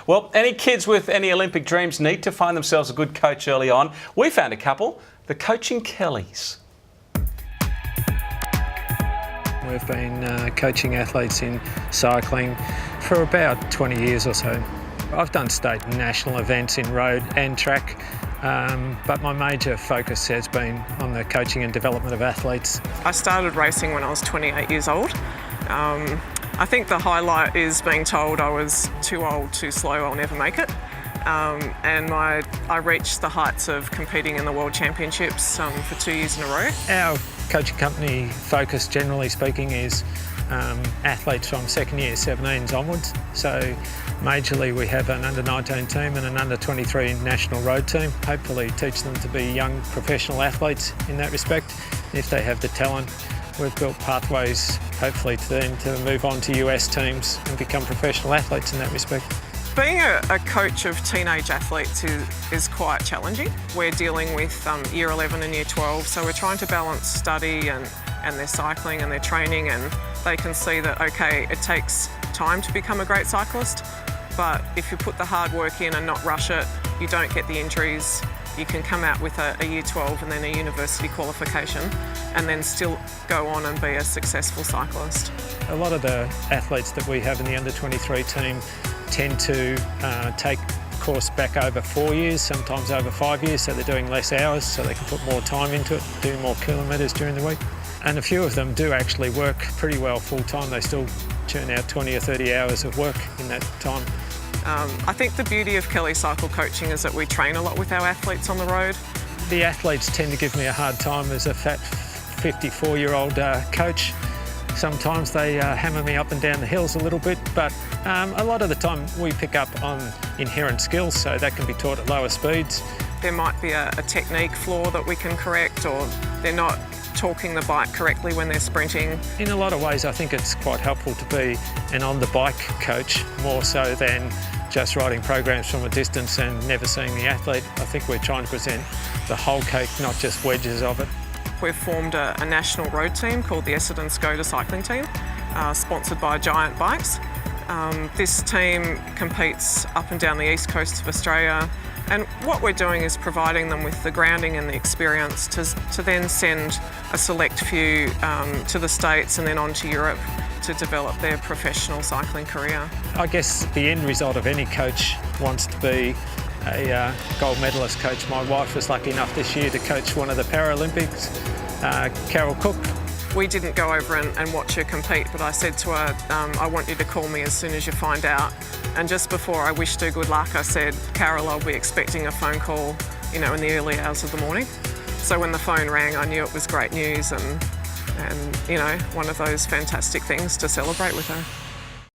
Well, any kids with any Olympic dreams need to find themselves a good coach early on. We found a couple, the Coaching Kellys. We've been coaching athletes in cycling for about 20 years or so. I've done state and national events in road and track, but my major focus has been on the coaching and development of athletes. I started racing when I was 28 years old. I think the highlight is being told I was too old, too slow, I'll never make it. I reached the heights of competing in the World Championships for 2 years in a row. Our coaching company focus, generally speaking, is athletes from second year 17s onwards. So majorly we have an under-19 team and an under-23 national road team. Hopefully teach them to be young professional athletes in that respect. If they have the talent, we've built pathways hopefully to them to move on to US teams and become professional athletes in that respect. Being a coach of teenage athletes is quite challenging. We're dealing with year 11 and year 12, so we're trying to balance study and their cycling and their training, and they can see that, okay, it takes time to become a great cyclist, but if you put the hard work in and not rush it, you don't get the injuries. You can come out with a year 12 and then a university qualification and then still go on and be a successful cyclist. A lot of the athletes that we have in the under-23 team tend to take course back over 4 years, sometimes over 5 years, so they're doing less hours so they can put more time into it, do more kilometres during the week. And a few of them do actually work pretty well full-time. They still churn out 20 or 30 hours of work in that time. I think the beauty of Kelly Cycle Coaching is that we train a lot with our athletes on the road. The athletes tend to give me a hard time as a fat 54-year-old coach. Sometimes they hammer me up and down the hills a little bit, but a lot of the time we pick up on inherent skills, so that can be taught at lower speeds. There might be a technique flaw that we can correct, or they're not talking the bike correctly when they're sprinting. In a lot of ways, I think it's quite helpful to be an on-the-bike coach, more so than just riding programs from a distance and never seeing the athlete. I think we're trying to present the whole cake, not just wedges of it. We've formed a national road team called the Essendon Skoda Cycling Team, sponsored by Giant Bikes. This team competes up and down the east coast of Australia, and what we're doing is providing them with the grounding and the experience to then send a select few to the States and then on to Europe to develop their professional cycling career. I guess the end result of any coach wants to be a gold medalist coach. My wife was lucky enough this year to coach one of the Paralympics, Carol Cook. We didn't go over and watch her compete, but I said to her, I want you to call me as soon as you find out. And just before I wished her good luck, I said, Carol, I'll be expecting a phone call, in the early hours of the morning. So when the phone rang, I knew it was great news and one of those fantastic things to celebrate with her.